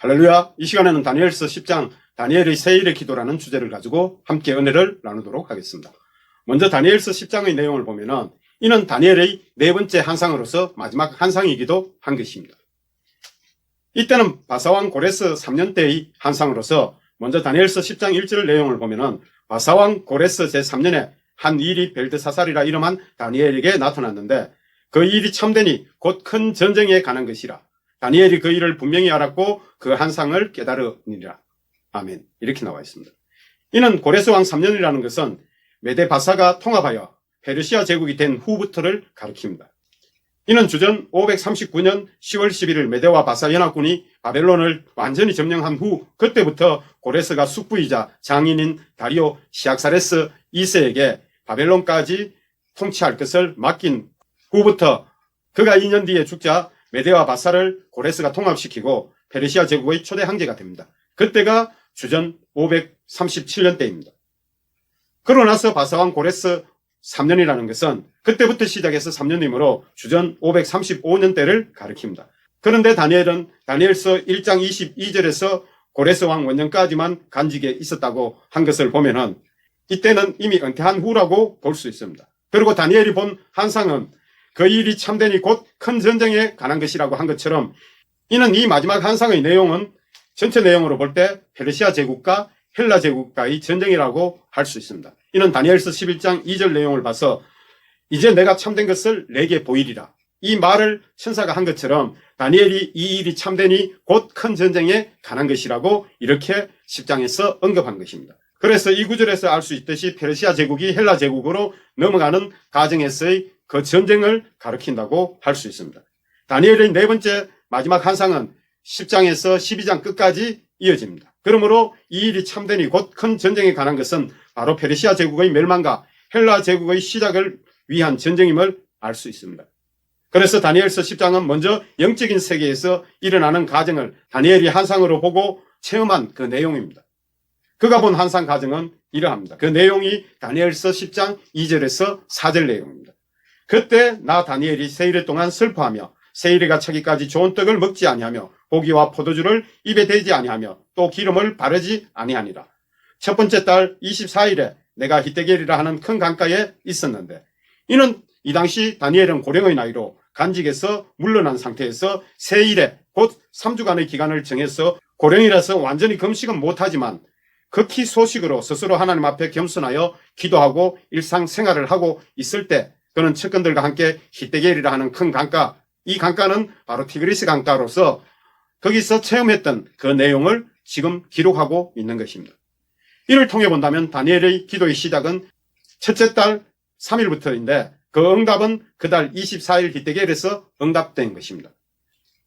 할렐루야. 이 시간에는 다니엘서 10장 다니엘의 세일의 기도라는 주제를 가지고 함께 은혜를 나누도록 하겠습니다. 먼저 다니엘서 10장의 내용을 보면은 이는 다니엘의 네 번째 한상으로서 마지막 한상이기도 한 것입니다. 이때는 바사왕 고레스 3년 때의 한상으로서 먼저 다니엘서 10장 1절 내용을 보면은 바사왕 고레스 제3년에 한 일이 벨드사살이라 이름한 다니엘에게 나타났는데 그 일이 참되니 곧 큰 전쟁에 관한 것이라. 다니엘이 그 일을 분명히 알았고 그 한상을 깨달으니라. 아멘. 이렇게 나와 있습니다. 이는 고레스 왕 3년이라는 것은 메데 바사가 통합하여 페르시아 제국이 된 후부터를 가리킵니다. 이는 주전 539년 10월 11일 메데와 바사 연합군이 바벨론을 완전히 점령한 후 그때부터 고레스가 숙부이자 장인인 다리오 시악사레스 2세에게 바벨론까지 통치할 것을 맡긴 후부터 그가 2년 뒤에 죽자 메데와 바사를 고레스가 통합시키고 페르시아 제국의 초대 황제가 됩니다. 그때가 주전 537년 때입니다. 그러고 나서 바사왕 고레스 3년이라는 것은 그때부터 시작해서 3년이므로 주전 535년 때를 가리킵니다. 그런데 다니엘은 다니엘서 1장 22절에서 고레스 왕 원년까지만 간직에 있었다고 한 것을 보면은 이때는 이미 은퇴한 후라고 볼 수 있습니다. 그리고 다니엘이 본 한상은 그 일이 참되니 곧 큰 전쟁에 관한 것이라고 한 것처럼 이는 이 마지막 한상의 내용은 전체 내용으로 볼 때 페르시아 제국과 헬라 제국과의 전쟁이라고 할 수 있습니다. 이는 다니엘서 11장 2절 내용을 봐서 이제 내가 참된 것을 내게 보이리라. 이 말을 천사가 한 것처럼 다니엘이 이 일이 참되니 곧 큰 전쟁에 관한 것이라고 이렇게 10장에서 언급한 것입니다. 그래서 이 구절에서 알 수 있듯이 페르시아 제국이 헬라 제국으로 넘어가는 과정에서의 그 전쟁을 가리킨다고 할 수 있습니다. 다니엘의 네 번째 마지막 한상은 10장에서 12장 끝까지 이어집니다. 그러므로 이 일이 참되니 곧 큰 전쟁에 관한 것은 바로 페르시아 제국의 멸망과 헬라 제국의 시작을 위한 전쟁임을 알 수 있습니다. 그래서 다니엘서 10장은 먼저 영적인 세계에서 일어나는 과정을 다니엘이 한상으로 보고 체험한 그 내용입니다. 그가 본 한상 과정은 이러합니다. 그 내용이 다니엘서 10장 2절에서 4절 내용입니다. 그때 나 다니엘이 세일의 동안 슬퍼하며 세일이가 차기까지 좋은 떡을 먹지 아니하며 고기와 포도주를 입에 대지 아니하며 또 기름을 바르지 아니하니라. 첫 번째 달 24일에 내가 히데겔이라 하는 큰 강가에 있었는데 이는 이 당시 다니엘은 고령의 나이로 간직에서 물러난 상태에서 세일에 곧 3주간의 기간을 정해서 고령이라서 완전히 금식은 못하지만 극히 소식으로 스스로 하나님 앞에 겸손하여 기도하고 일상생활을 하고 있을 때 그는 측근들과 함께 히데겔이라 하는 큰 강가, 이 강가는 바로 티그리스 강가로서 거기서 체험했던 그 내용을 지금 기록하고 있는 것입니다. 이를 통해 본다면 다니엘의 기도의 시작은 첫째 달 3일부터인데 그 응답은 그달 24일 히데겔에서 응답된 것입니다.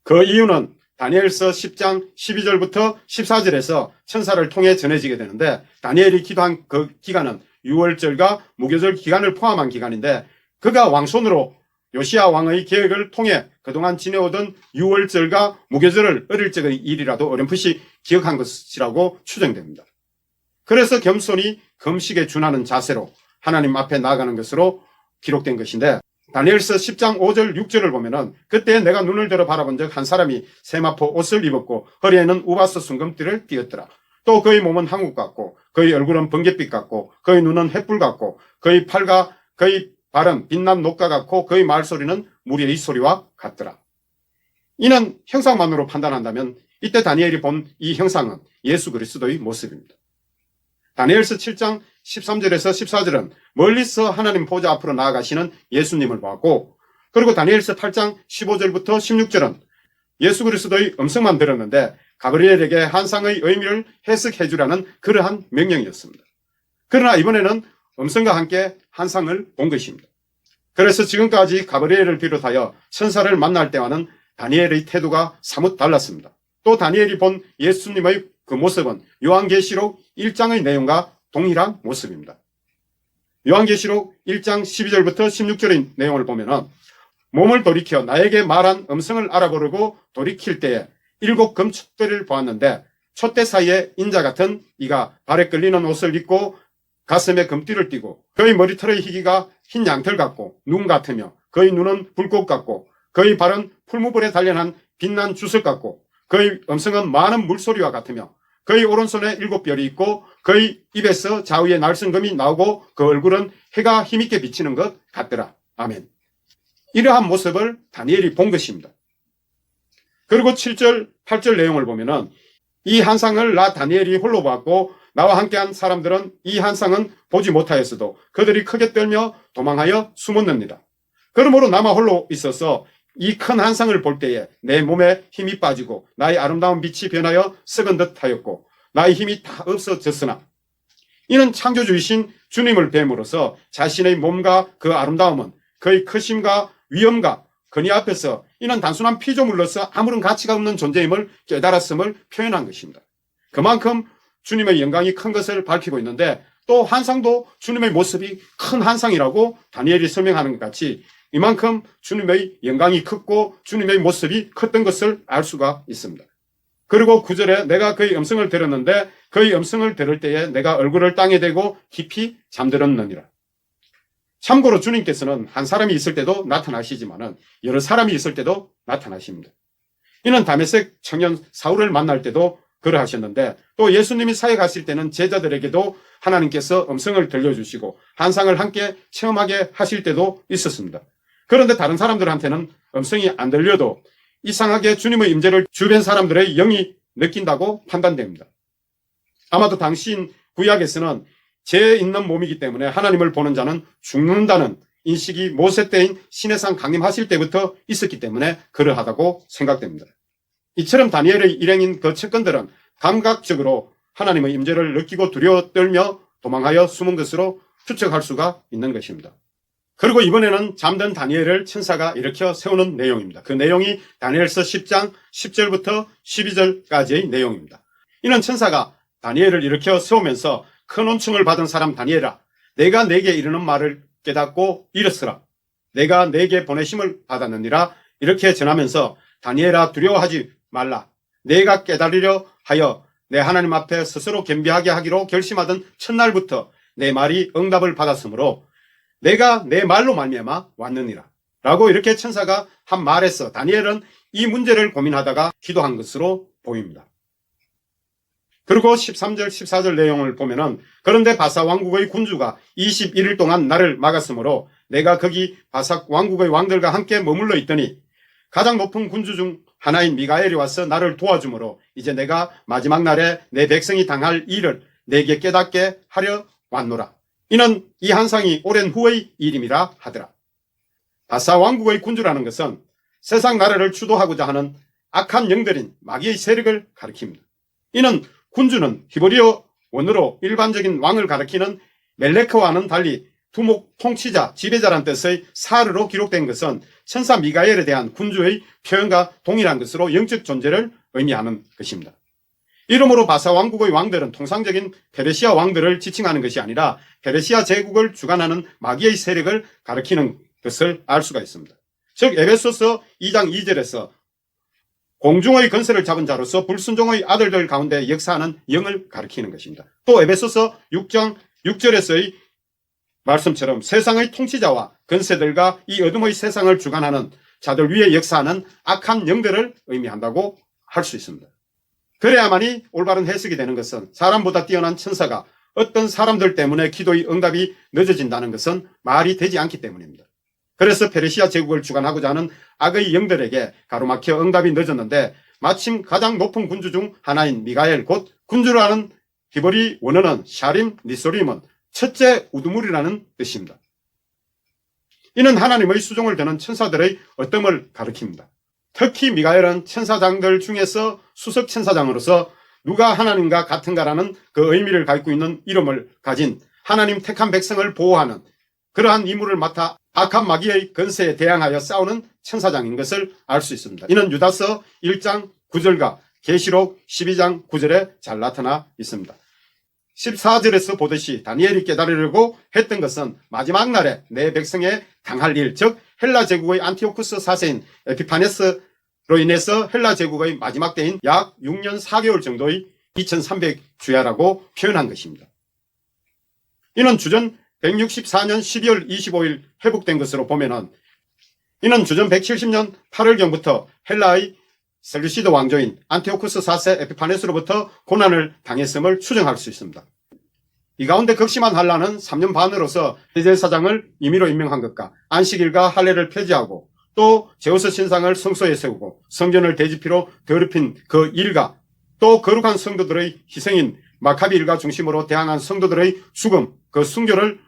그 이유는 다니엘서 10장 12절부터 14절에서 천사를 통해 전해지게 되는데 다니엘이 기도한 그 기간은 유월절과 무교절 기간을 포함한 기간인데 그가 왕손으로 요시야 왕의 계획을 통해 그동안 지내오던 유월절과 무교절을 어릴 적의 일이라도 어렴풋이 기억한 것이라고 추정됩니다. 그래서 겸손히 금식에 준하는 자세로 하나님 앞에 나아가는 것으로 기록된 것인데 다니엘서 10장 5절 6절을 보면은 그때 내가 눈을 들어 바라본 적 한 사람이 세마포 옷을 입었고 허리에는 우바스 순금띠를 띠었더라. 또 그의 몸은 한국 같고 그의 얼굴은 번갯빛 같고 그의 눈은 횃불 같고 그의 팔과 그의 발은 빛난 녹과 같고 그의 말소리는 무리의 소리와 같더라. 이는 형상만으로 판단한다면 이때 다니엘이 본 이 형상은 예수 그리스도의 모습입니다. 다니엘서 7장 13절에서 14절은 멀리서 하나님 보좌 앞으로 나아가시는 예수님을 보았고 그리고 다니엘서 8장 15절부터 16절은 예수 그리스도의 음성만 들었는데 가브리엘에게 한상의 의미를 해석해 주라는 그러한 명령이었습니다. 그러나 이번에는 음성과 함께 한상을 본 것입니다. 그래서 지금까지 가브리엘을 비롯하여 천사를 만날 때와는 다니엘의 태도가 사뭇 달랐습니다. 또 다니엘이 본 예수님의 그 모습은 요한계시록 1장의 내용과 동일한 모습입니다. 요한계시록 1장 12절부터 16절의 내용을 보면 몸을 돌이켜 나에게 말한 음성을 알아보려고 돌이킬 때에 7 금촛대를 보았는데 촛대 사이에 인자 같은 이가 발에 끌리는 옷을 입고 가슴에 금띠를 띠고 그의 머리털의 희기가 흰 양털 같고 눈 같으며 그의 눈은 불꽃 같고 그의 발은 풀무불에 단련한 빛난 주석 같고 그의 음성은 많은 물소리와 같으며 그의 오른손에 7별이 있고 그의 입에서 좌우에 날성금이 나오고 그 얼굴은 해가 힘있게 비치는 것 같더라. 아멘. 이러한 모습을 다니엘이 본 것입니다. 그리고 7절, 8절 내용을 보면은 이 한상을 나 다니엘이 홀로 보았고 나와 함께한 사람들은 이 한상은 보지 못하였어도 그들이 크게 떨며 도망하여 숨었느니라. 그러므로 나만 홀로 있어서 이 큰 한상을 볼 때에 내 몸에 힘이 빠지고 나의 아름다운 빛이 변하여 썩은 듯 하였고 나의 힘이 다 없어졌으나 이는 창조주이신 주님을 뵈므로써 자신의 몸과 그 아름다움은 그의 크심과 위엄과 그니 앞에서 이는 단순한 피조물로서 아무런 가치가 없는 존재임을 깨달았음을 표현한 것입니다. 그만큼 주님의 영광이 큰 것을 밝히고 있는데 또 한상도 주님의 모습이 큰 한상이라고 다니엘이 설명하는 것 같이 이만큼 주님의 영광이 컸고 주님의 모습이 컸던 것을 알 수가 있습니다. 그리고 9절에 내가 그의 음성을 들었는데 그의 음성을 들을 때에 내가 얼굴을 땅에 대고 깊이 잠들었느니라. 참고로 주님께서는 한 사람이 있을 때도 나타나시지만은 여러 사람이 있을 때도 나타나십니다. 이는 다메섹 청년 사울을 만날 때도 그러하셨는데 또 예수님이 사역하실 때는 제자들에게도 하나님께서 음성을 들려주시고 한상을 함께 체험하게 하실 때도 있었습니다. 그런데 다른 사람들한테는 음성이 안 들려도 이상하게 주님의 임재를 주변 사람들의 영이 느낀다고 판단됩니다. 아마도 당시 구약에서는 죄 있는 몸이기 때문에 하나님을 보는 자는 죽는다는 인식이 모세 때인 시내산 강림하실 때부터 있었기 때문에 그러하다고 생각됩니다. 이처럼 다니엘의 일행인 그 측근들은 감각적으로 하나님의 임재를 느끼고 두려워 떨며 도망하여 숨은 것으로 추측할 수가 있는 것입니다. 그리고 이번에는 잠든 다니엘을 천사가 일으켜 세우는 내용입니다. 그 내용이 다니엘서 10장 10절부터 12절까지의 내용입니다. 이는 천사가 다니엘을 일으켜 세우면서 큰 온충을 받은 사람 다니엘아, 내가 내게 이르는 말을 깨닫고 일었으라. 내가 내게 보내심을 받았느니라. 이렇게 전하면서 다니엘아 두려워하지 말라. 내가 깨달으려 하여 내 하나님 앞에 스스로 겸비하게 하기로 결심하던 첫날부터 내 말이 응답을 받았으므로 내가 내 말로 말미암아 왔느니라. 라고 이렇게 천사가 한 말에서 다니엘은 이 문제를 고민하다가 기도한 것으로 보입니다. 그리고 13절, 14절 내용을 보면은 그런데 바사 왕국의 군주가 21일 동안 나를 막았으므로 내가 거기 바사 왕국의 왕들과 함께 머물러 있더니 가장 높은 군주 중 하나인 미가엘이 와서 나를 도와주므로 이제 내가 마지막 날에 내 백성이 당할 일을 내게 깨닫게 하려 왔노라. 이는 이 한상이 오랜 후의 일임이라 하더라. 바사 왕국의 군주라는 것은 세상 나라를 주도하고자 하는 악한 영들인 마귀의 세력을 가리킵니다. 이는 군주는 히브리어 원어로 일반적인 왕을 가리키는 멜레크와는 달리 두목, 통치자, 지배자란 뜻의 사르로 기록된 것은 천사 미가엘에 대한 군주의 표현과 동일한 것으로 영적 존재를 의미하는 것입니다. 이러므로 바사 왕국의 왕들은 통상적인 페르시아 왕들을 지칭하는 것이 아니라 페르시아 제국을 주관하는 마귀의 세력을 가리키는 것을 알 수가 있습니다. 즉 에베소서 2장 2절에서 공중의 건설을 잡은 자로서 불순종의 아들들 가운데 역사하는 영을 가리키는 것입니다. 또 에베소서 6장 6절에서의 말씀처럼 세상의 통치자와 건세들과 이 어둠의 세상을 주관하는 자들 위에 역사하는 악한 영들을 의미한다고 할 수 있습니다. 그래야만이 올바른 해석이 되는 것은 사람보다 뛰어난 천사가 어떤 사람들 때문에 기도의 응답이 늦어진다는 것은 말이 되지 않기 때문입니다. 그래서 페르시아 제국을 주관하고자 하는 악의 영들에게 가로막혀 응답이 늦었는데 마침 가장 높은 군주 중 하나인 미가엘 곧 군주라는 히브리 원어는 샤림 니소림은 첫째 우두물이라는 뜻입니다. 이는 하나님의 수종을 드는 천사들의 어뜸을 가리킵니다. 특히 미가엘은 천사장들 중에서 수석 천사장으로서 누가 하나님과 같은가라는 그 의미를 갖고 있는 이름을 가진 하나님 택한 백성을 보호하는 그러한 임무를 맡아 악한 마귀의 건세에 대항하여 싸우는 천사장인 것을 알 수 있습니다. 이는 유다서 1장 9절과 계시록 12장 9절에 잘 나타나 있습니다. 14절에서 보듯이 다니엘이 깨달으려고 했던 것은 마지막 날에 내 백성에 당할 일, 즉 헬라 제국의 안티오쿠스 4세인 에피파네스로 인해서 헬라 제국의 마지막 때인 약 6년 4개월 정도의 2300주야라고 표현한 것입니다. 이는 주전 164년 12월 25일 회복된 것으로 보면은 이는 주전 170년 8월경부터 헬라의 셀루시드 왕조인 안티오쿠스 4세 에피파네스로부터 고난을 당했음을 추정할 수 있습니다. 이 가운데 극심한 환란은 3년 반으로서 대제사장을 임의로 임명한 것과 안식일과 할례를 폐지하고 또 제우스 신상을 성소에 세우고 성전을 대지피로 더럽힌 그 일과 또 거룩한 성도들의 희생인 마카비 일가 중심으로 대항한 성도들의 죽음, 그 순교를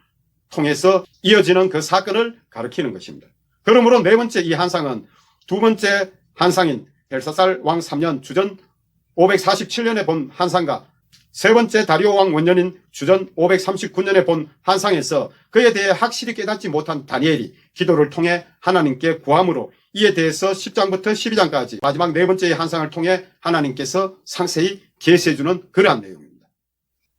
통해서 이어지는 그 사건을 가리키는 것입니다. 그러므로 네 번째 이 한상은 두 번째 한상인 벨사살 왕 3년 주전 547년에 본 한상과 세 번째 다리오 왕 원년인 주전 539년에 본 한상에서 그에 대해 확실히 깨닫지 못한 다니엘이 기도를 통해 하나님께 구함으로 이에 대해서 10장부터 12장까지 마지막 네 번째의 한상을 통해 하나님께서 상세히 계시해주는 그러한 내용입니다.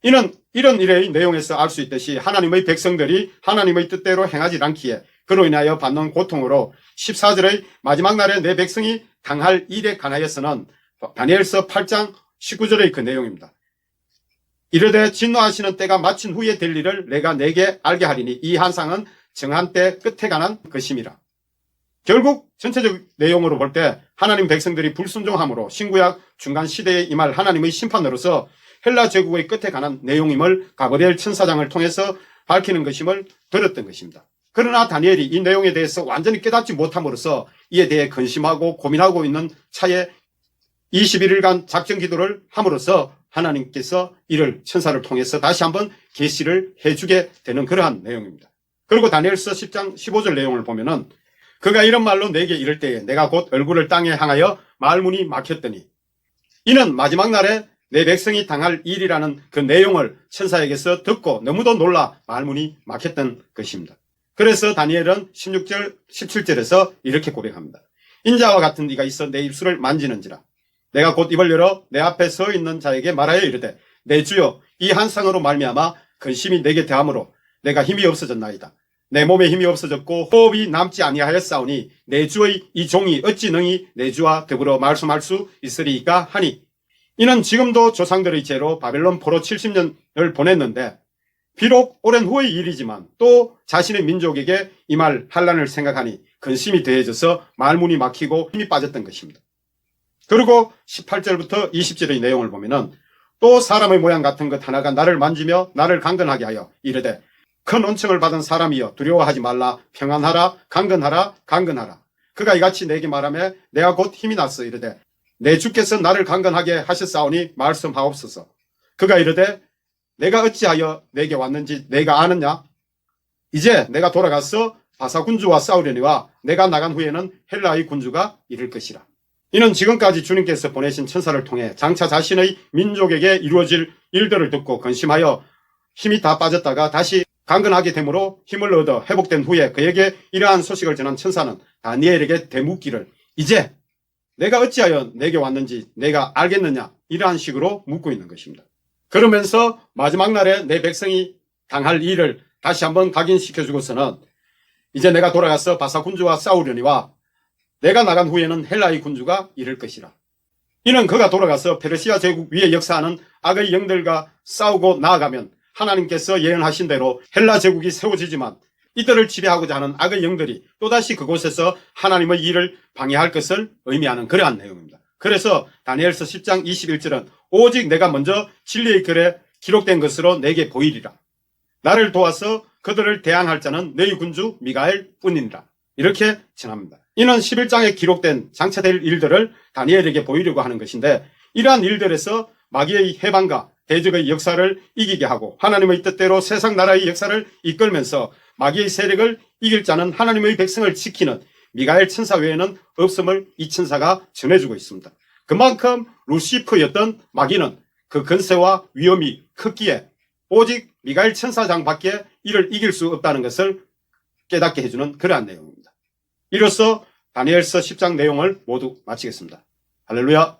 이는 이런 일의 내용에서 알 수 있듯이 하나님의 백성들이 하나님의 뜻대로 행하지 않기에 그로 인하여 받는 고통으로 14절의 마지막 날에 내 백성이 당할 일에 관하여서는 다니엘서 8장 19절의 그 내용입니다. 이르되 진노하시는 때가 마친 후에 될 일을 내가 내게 알게 하리니 이 한상은 정한 때 끝에 관한 것임이라. 결국 전체적 내용으로 볼 때 하나님 백성들이 불순종함으로 신구약 중간 시대에 임할 하나님의 심판으로서 헬라 제국의 끝에 관한 내용임을 가브리엘 천사장을 통해서 밝히는 것임을 들었던 것입니다. 그러나 다니엘이 이 내용에 대해서 완전히 깨닫지 못함으로써 이에 대해 근심하고 고민하고 있는 차에 21일간 작정 기도를 함으로써 하나님께서 이를 천사를 통해서 다시 한번 계시를 해주게 되는 그러한 내용입니다. 그리고 다니엘서 10장 15절 내용을 보면은 그가 이런 말로 내게 이를 때에 내가 곧 얼굴을 땅에 향하여 말문이 막혔더니 이는 마지막 날에 내 백성이 당할 일이라는 그 내용을 천사에게서 듣고 너무도 놀라 말문이 막혔던 것입니다. 그래서 다니엘은 16절 17절에서 이렇게 고백합니다. 인자와 같은 이가 있어 내 입술을 만지는지라 내가 곧 입을 열어 내 앞에 서 있는 자에게 말하여 이르되 내 주여 이 한상으로 말미암아 근심이 내게 대함으로 내가 힘이 없어졌나이다. 내 몸에 힘이 없어졌고 호흡이 남지 아니하였사오니 내 주의 이 종이 어찌 능히 내 주와 더불어 말씀할 수 있으리이까 하니 이는 지금도 조상들의 죄로 바벨론 포로 70년을 보냈는데 비록 오랜 후의 일이지만 또 자신의 민족에게 임할 환란을 생각하니 근심이 더해져서 말문이 막히고 힘이 빠졌던 것입니다. 그리고 18절부터 20절의 내용을 보면은 또 사람의 모양 같은 것 하나가 나를 만지며 나를 강건하게 하여 이르되 큰 은총을 받은 사람이여 두려워하지 말라 평안하라 강건하라 강건하라. 그가 이같이 내게 말하며 내가 곧 힘이 났어 이르되 내 주께서 나를 강건하게 하셨사오니 말씀하옵소서. 그가 이르되 내가 어찌하여 내게 왔는지 내가 아느냐? 이제 내가 돌아가서 바사 군주와 싸우려니와 내가 나간 후에는 헬라의 군주가 이를 것이라. 이는 지금까지 주님께서 보내신 천사를 통해 장차 자신의 민족에게 이루어질 일들을 듣고 근심하여 힘이 다 빠졌다가 다시 강건하게 되므로 힘을 얻어 회복된 후에 그에게 이러한 소식을 전한 천사는 다니엘에게 되묻기를 이제 내가 어찌하여 내게 왔는지 내가 알겠느냐 이러한 식으로 묻고 있는 것입니다. 그러면서 마지막 날에 내 백성이 당할 일을 다시 한번 각인시켜주고서는 이제 내가 돌아가서 바사 군주와 싸우려니와 내가 나간 후에는 헬라의 군주가 이를 것이라. 이는 그가 돌아가서 페르시아 제국 위에 역사하는 악의 영들과 싸우고 나아가면 하나님께서 예언하신 대로 헬라 제국이 세워지지만 이들을 지배하고자 하는 악의 영들이 또다시 그곳에서 하나님의 일을 방해할 것을 의미하는 그러한 내용입니다. 그래서 다니엘서 10장 21절은 오직 내가 먼저 진리의 글에 기록된 것으로 내게 보이리라. 나를 도와서 그들을 대항할 자는 너희 군주 미가엘 뿐이니라. 이렇게 전합니다. 이는 11장에 기록된 장차될 일들을 다니엘에게 보이려고 하는 것인데 이러한 일들에서 마귀의 해방과 대적의 역사를 이기게 하고 하나님의 뜻대로 세상 나라의 역사를 이끌면서 마귀의 세력을 이길 자는 하나님의 백성을 지키는 미가엘 천사 외에는 없음을 이 천사가 전해주고 있습니다. 그만큼 루시퍼였던 마귀는 그 근세와 위험이 컸기에 오직 미가엘 천사장밖에 이를 이길 수 없다는 것을 깨닫게 해주는 그러한 내용입니다. 이로써 다니엘서 10장 내용을 모두 마치겠습니다. 할렐루야.